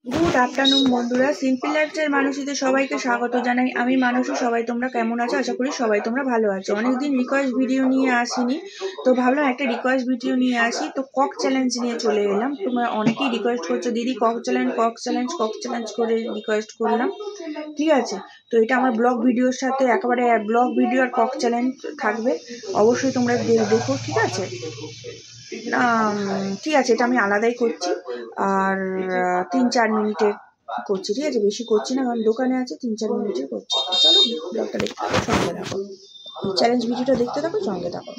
Good afternoon বন্ধুরা, simple lifestyle মানুষদের সবাইকে স্বাগত জানাই। আমি মানুষ, সবাই তোমরা কেমন আছো? আশা করি সবাই তোমরা ভালো আছো। অনেকদিন রিকোয়েস্ট ভিডিও নিয়ে আসিনি, তো ভাবলাম একটা রিকোয়েস্ট ভিডিও নিয়ে আসি। তো কক চ্যালেঞ্জ নিয়ে চলে এলাম। তোমরা অনেকেই রিকোয়েস্ট করছো, দিদি coke challenge coke challenge coke challenge করে রিকোয়েস্ট করলাম। ঠিক আছে, তো এটা আমার ব্লগ ভিডিওর সাথে একেবারে ব্লগ ভিডিও আর কক চ্যালেঞ্জ থাকবে, অবশ্যই তোমরা দেখো। ঠিক আছে, ঠিক আছে, এটা আমি আলাদাই করছি। আর 3-4 মিনিটের করছি, ঠিক আছে, বেশি করছি না, কারণ দোকানে আছে। 3-4 মিনিটের করছি। চলো ব্লগটা দেখতে থাকো, সঙ্গে থাকো, চ্যালেঞ্জ ভিডিওটা দেখতে থাকো, সঙ্গে থাকো।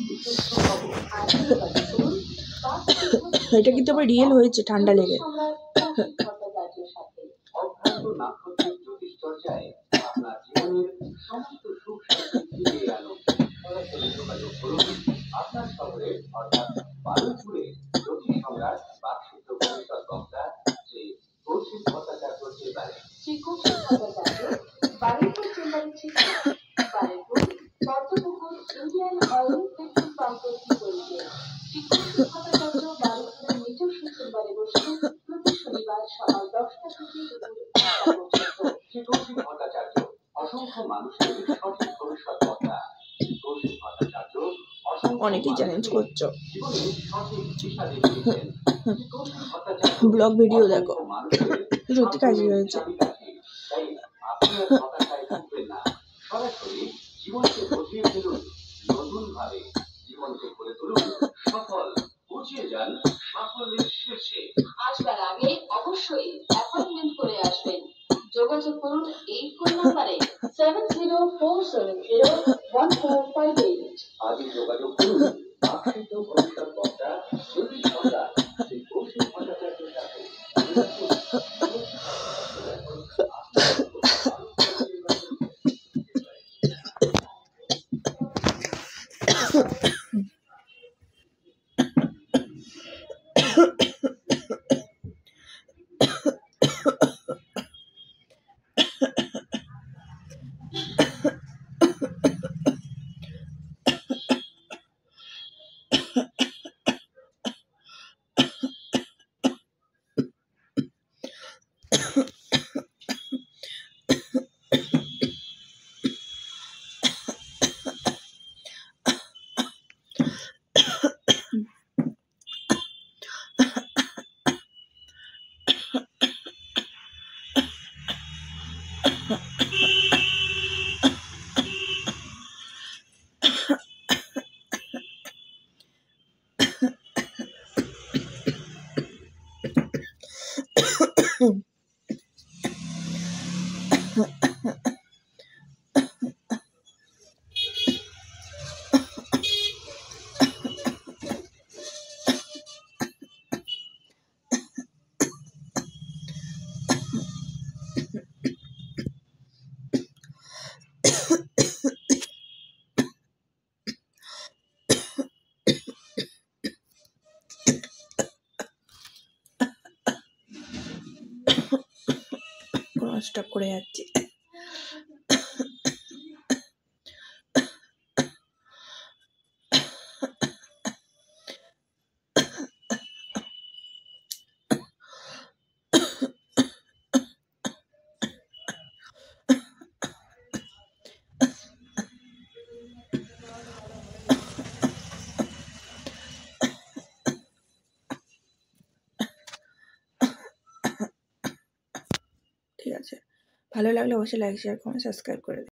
এটা কিন্তু আমার রিয়েল হয়েছে, ঠান্ডা লেগে। আপনার শহরে অর্থাৎ বারুইপুরে জ্যোতিষ সম্রাট বাকসিদ্ধ ভবিষ্যৎ বক্তা শ্রী কৌশিক ভট্টাচার্য চেম্বারে বারুইপুর চেম্বারে Baruipur Padmapukur Indian oil petrol পাম্পের বিপরীতে কৌশিক ভট্টাচার্য বারুইপুরের নিজস্ব চেম্বারে বসে প্রতি শনিবার সকাল 10টা থেকে দুপুর 1টা পর্যন্ত। শ্রী কৌশিক ভট্টাচার্য অসংখ্য মানুষের সঠিক ভবিষ্যৎ বক্তা। কৌশিক ভট্টাচার্য অনেকেই চ্যালেঞ্জ করছো, ব্লগ ভিডিও দেখো, সত্যি কাজই হয়েছে। আসবার আগে অবশ্যই অ্যাপয়েন্টমেন্ট করে আসবেন। যোগাযোগ করুন এই ফোন নম্বরে 7047014588। আজই যোগাযোগ করুন বাকসিদ্ধ ভবিষ্যৎ বক্তা জ্যোতিষ সম্রাট শ্রী কৌশিক ভট্টাচার্যের সাথে। স্টপ করে যাচ্ছি। ঠিক আছে, ভালো লাগলে অবশ্যই লাইক শেয়ার কমেন্ট সাবস্ক্রাইব করে